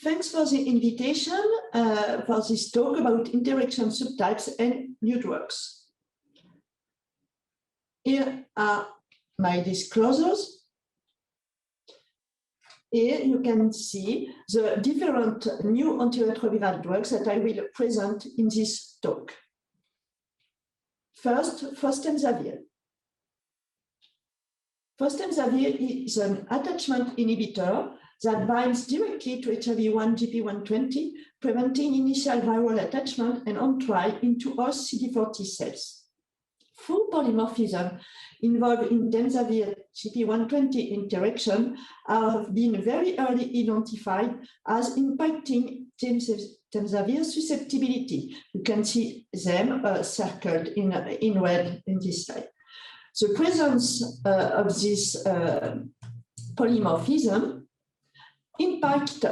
Thanks for the invitation for this talk about interaction subtypes and new drugs. Here are my disclosures. Here you can see the different new antiretroviral drugs that I will present in this talk. First, fostemsavir. Fostemsavir is an attachment inhibitor that binds directly to HIV-1 GP120, preventing initial viral attachment and entry into host CD4 cells. Full polymorphism involved in temsavir GP120 interaction have been very early identified as impacting temsavir susceptibility. You can see them circled in red in this slide. The presence of this polymorphism impact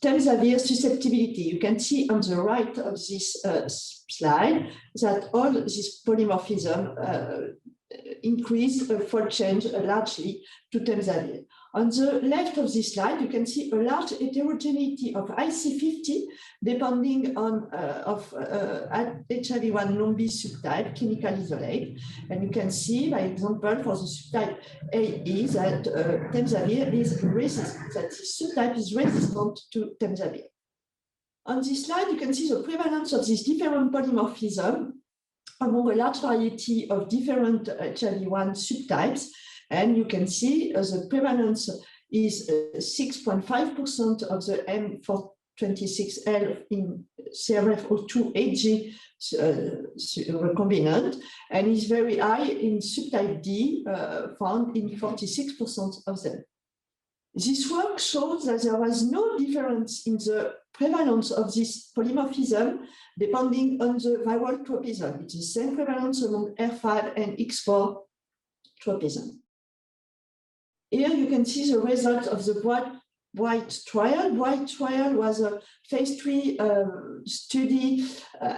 temsavir susceptibility. You can see on the right of this slide that all this polymorphism increase fold change largely to temsavir. On the left of this slide, you can see a large heterogeneity of IC50 depending on HIV-1 non-B subtype, clinical isolate. And you can see, by example, for the subtype AE that temsavir is resistant, that this subtype is resistant to temsavir. On this slide, you can see the prevalence of this different polymorphism among a large variety of different HIV-1 subtypes. And you can see the prevalence is 6.5% of the M426L in CRF02-8G recombinant, and is very high in subtype D, found in 46% of them. This work shows that there was no difference in the prevalence of this polymorphism depending on the viral tropism. It's the same prevalence among R5 and X4 tropism. Here you can see the result of the Bright trial. Bright trial was a phase 3 study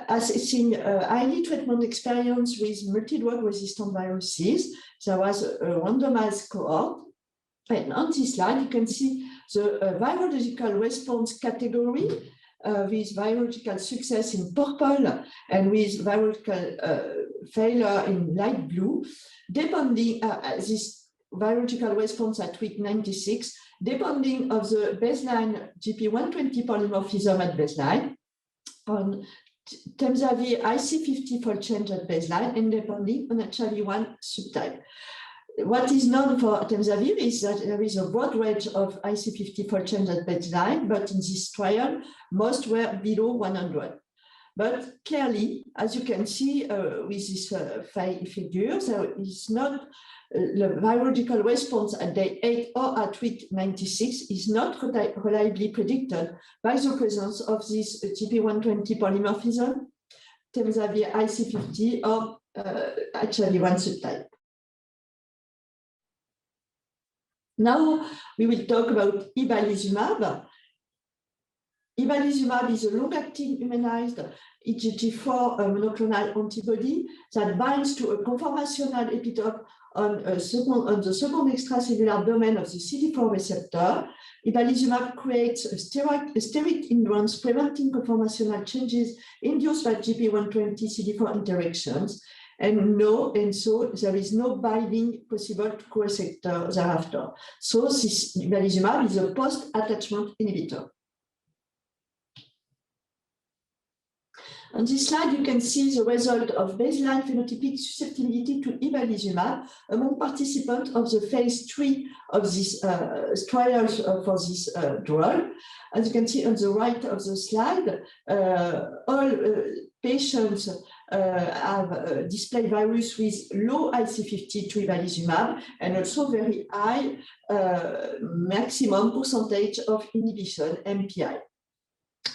assessing highly treatment experience with multi-drug resistant viruses. There was a randomized cohort. And on this slide, you can see the virological response category with virological success in purple and with virological failure in light blue, depending this virological response at week 96, depending of the baseline GP120 polymorphism at baseline, on temsavir IC50 fold change at baseline, and depending on HIV-1 subtype. What is known for temsavir is that there is a broad range of IC50 fold change at baseline, but in this trial, most were below 100. But clearly, as you can see with this figure, there is not the virological response at day 8 or at week 96 is not reliably predicted by the presence of this GP120 polymorphism, temsavir IC50, or HIV-1 subtype. Now we will talk about ibalizumab. Ibalizumab is a long-acting humanized IgG4 monoclonal antibody that binds to a conformational epitope on the second extracellular domain of the CD4 receptor. Ibalizumab creates a steric hindrance preventing conformational changes induced by GP120 CD4 interactions. And so there is no binding possible to co-receptor thereafter. So this ibalizumab is a post-attachment inhibitor. On this slide, you can see the result of baseline phenotypic susceptibility to ibalizumab among participants of the phase 3 of this trials for this drug. As you can see on the right of the slide, all patients have displayed virus with low IC50 to ibalizumab and also very high maximum percentage of inhibition, MPI.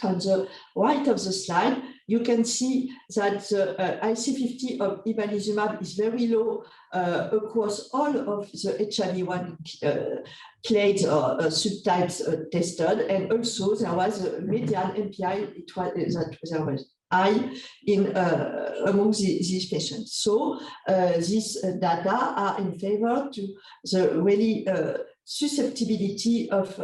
On the right of the slide, you can see that the IC50 of ibalizumab is very low across all of the HIV-1 clades or subtypes tested, and also there was a median MPI that was high in among these patients. So these data are in favor to the really susceptibility of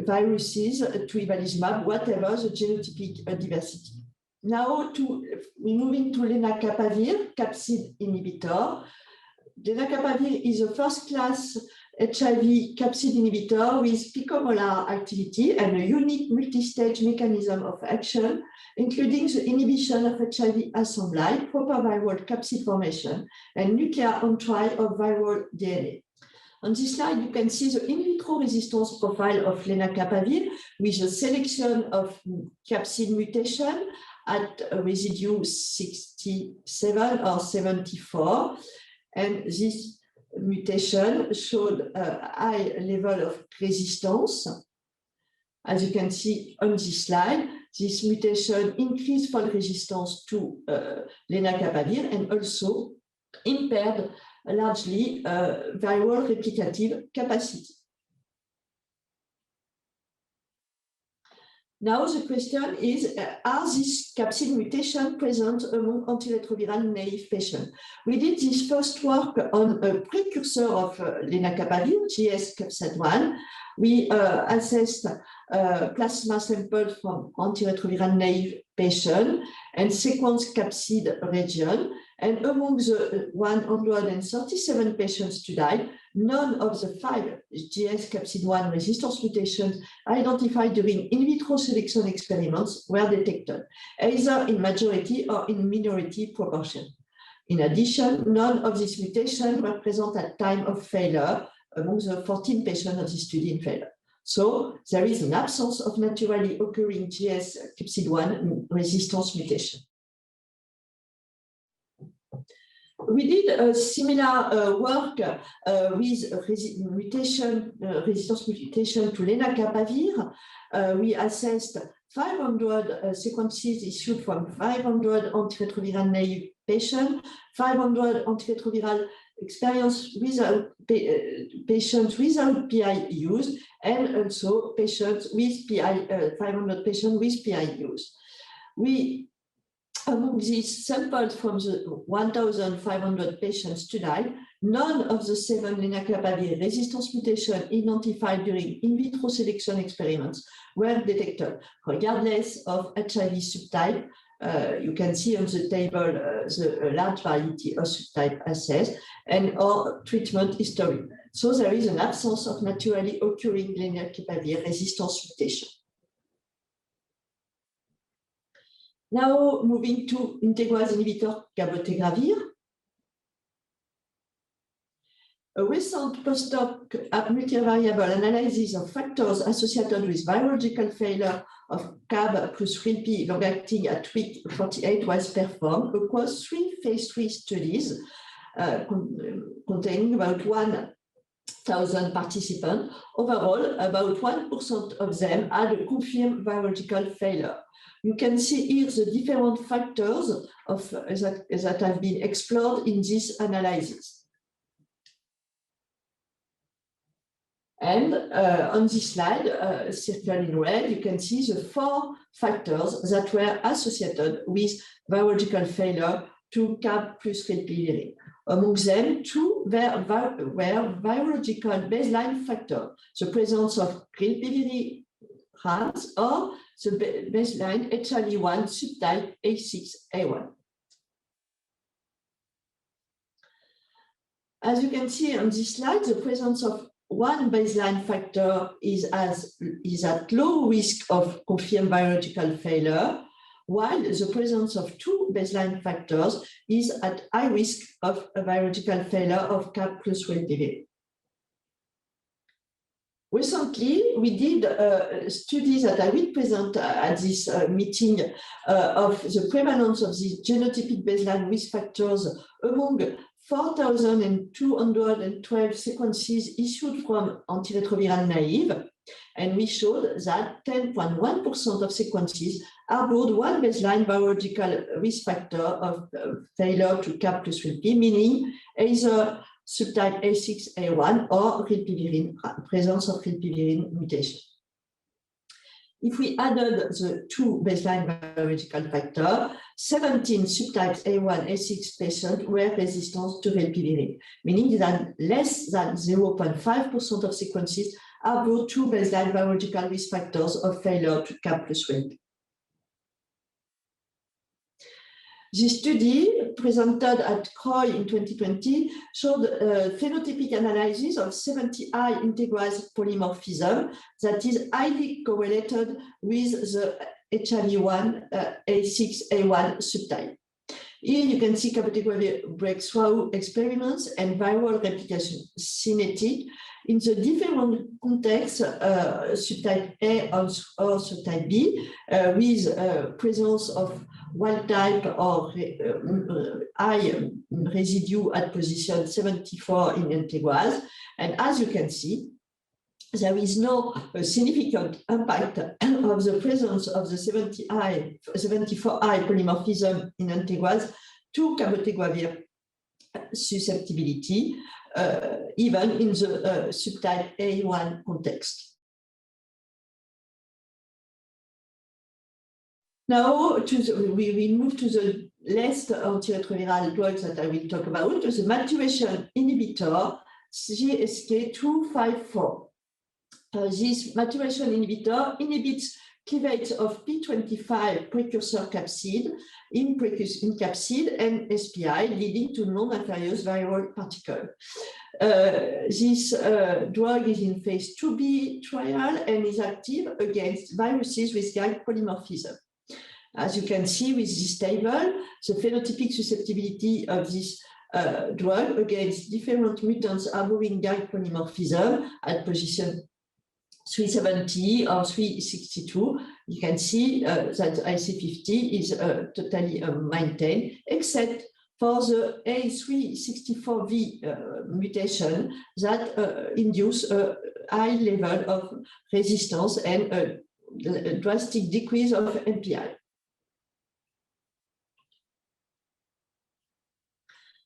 viruses to ibalizumab, whatever the genotypic diversity. Now, moving to lenacapavir, capsid inhibitor. Lenacapavir is a first-class HIV capsid inhibitor with picomolar activity and a unique multi-stage mechanism of action, including the inhibition of HIV assembly, proper viral capsid formation, and nuclear entry of viral DNA. On this slide, you can see the in vitro resistance profile of lenacapavir with a selection of capsid mutation at residue 67 or 74. And this mutation showed a high level of resistance. As you can see on this slide, this mutation increased fold resistance to lenacapavir and also impaired largely viral replicative capacity. Now the question is, are these capsid mutations present among antiretroviral naive patients? We did this first work on a precursor of lenacapavir, GS-capsid1. We assessed plasma samples from antiretroviral naive patients and sequenced capsid region. And among the 137 patients studied, none of the 5 GS-capsid1 resistance mutations identified during in vitro selection experiments were detected, either in majority or in minority proportion. In addition, none of these mutations were present at time of failure among the 14 patients of the study in failure. So there is an absence of naturally occurring GS-capsid1 resistance mutation. We did a similar work with resistance mutation to lenacapavir. We assessed 500 sequences issued from 500 antiretroviral naive patients, 500 antiretroviral experience without patients without PI use, and also patients with PI, 500 patients with PI use. Among these samples from the 1,500 patients studied, none of the 7 lenacapavir resistance mutations identified during in vitro selection experiments were detected, regardless of HIV subtype. You can see on the table the large variety of subtype assessed and our treatment history. So there is an absence of naturally occurring lenacapavir resistance mutation. Now moving to integrase inhibitor cabotegravir. A recent postdoc multivariable analysis of factors associated with virological failure of CAB plus RILP long-acting at week 48 was performed across 3 phase 3 studies containing about 1,000 participants. Overall, about 1% of them had a confirmed virological failure. You can see here the different factors that have been explored in this analysis. And on this slide, circled in red, you can see the 4 factors that were associated with virological failure to CAB plus rilpivirine. Among them, 2 were virological baseline factors, the presence of rilpivirine RAMs or the baseline HIV1 subtype A6A1. As you can see on this slide, the presence of 1 baseline factor is at low risk of confirmed virological failure, while the presence of 2 baseline factors is at high risk of a virological failure of CAB plus rilpivirine. Recently, we did studies that I will present at this meeting of the prevalence of these genotypic baseline risk factors among 4,212 sequences issued from antiretroviral naive, and we showed that 10.1% of sequences harbored 1 baseline virological risk factor of failure to CAB plus rilpi, meaning either subtype A6A1 or rilpivirine, presence of rilpivirine mutation. if we added the two baseline biological factors, 17 subtypes A1, A6 patients were resistant to rilpivirine, meaning that less than 0.5% of sequences harbour two baseline biological risk factors of failure to CAP+RILP. This study, presented at CROI in 2020, showed phenotypic analysis of 70I integrase polymorphism that is highly correlated with the HIV1 A6A1 subtype. Here you can see cabotegravir breakthrough experiments and viral replication cinetic in the different contexts, subtype A or subtype B, with presence of wild type or high residue at position 74 in integrase. And as you can see, there is no significant impact of the presence of the 74I polymorphism in integrase to cabotegravir susceptibility, even in the subtype A1 context. Now, we move to the last antiretroviral drugs that I will talk about, the maturation inhibitor, GSK254. This maturation inhibitor inhibits cleavage of P25 precursor capsid in capsid and SPI, leading to non-inferior viral particle. This drug is in phase 2B trial and is active against viruses with guide polymorphism. As you can see with this table, the phenotypic susceptibility of this drug against different mutants harboring guide polymorphism at position 370 or 362, you can see that IC50 is totally maintained, except for the A364V mutation that induce a high level of resistance and a drastic decrease of MPI.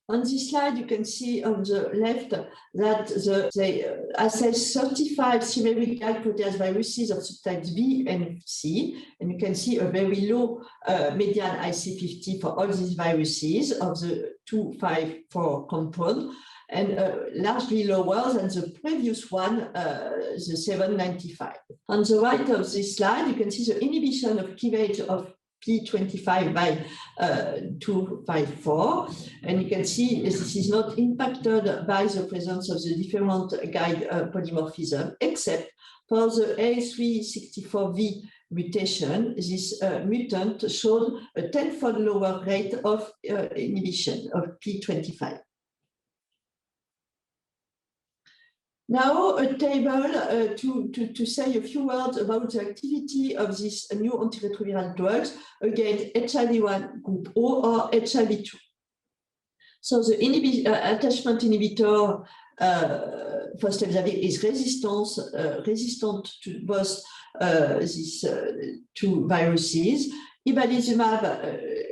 On this slide, you can see on the left that they assess 35 chimeric guide protease viruses of subtypes B and C, and you can see a very low median IC50 for all these viruses of the 254 compound, and largely lower than the previous one, the 795. On the right of this slide, you can see the inhibition of cleavage of P25 by 254, and you can see this is not impacted by the presence of the different guide polymorphism, except for the A364V mutation. This mutant showed a 10-fold lower rate of inhibition of P25. Now, a table to say a few words about the activity of these new antiretroviral drugs against HIV1 group O or HIV2. So the attachment inhibitor fostemsavir is resistant to both these two viruses. Ibalizumab,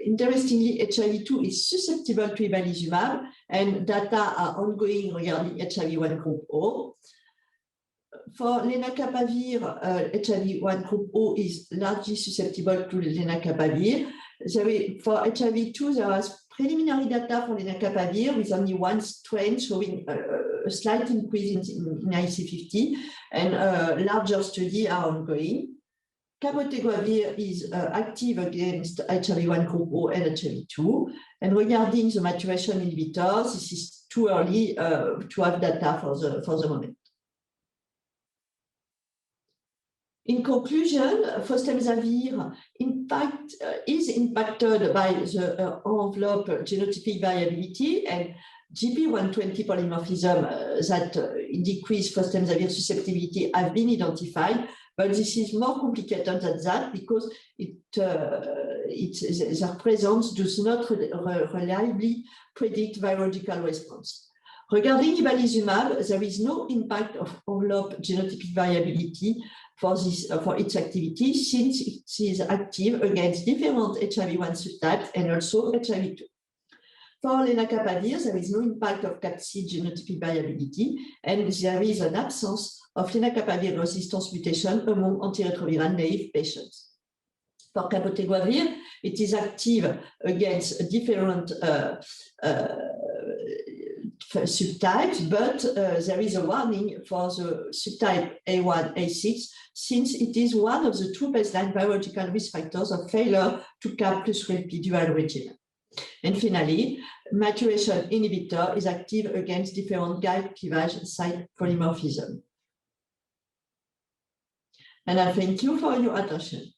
interestingly, HIV2 is susceptible to ibalizumab, and data are ongoing regarding HIV1 group O. For lenacapavir, HIV1 group O is largely susceptible to lenacapavir. For HIV2, there was preliminary data for lenacapavir with only one strain showing a slight increase in IC50, and larger studies are ongoing. Cabotegravir is active against HIV1 group O and HIV2. And regarding the maturation inhibitors, this is too early to have data for the moment. In conclusion, fostemsavir is impacted by the envelope genotypic variability and GP120 polymorphism that decrease fostemsavir susceptibility have been identified. But this is more complicated than that because their presence does not reliably predict virological response. Regarding ibalizumab, there is no impact of envelope genotypic variability for its activity, since it is active against different HIV1 subtypes and also HIV2. For lenacapavir, there is no impact of capsid genotypic variability, and there is an absence of lenacapavir resistance mutation among antiretroviral naive patients. For cabotegravir, it is active against different subtypes, but there is a warning for the subtype A1, A6, since it is one of the two baseline biological risk factors of failure to CAB plus RELP dual regimen. And finally, maturation inhibitor is active against different guide cleavage site polymorphism. And I thank you for your attention.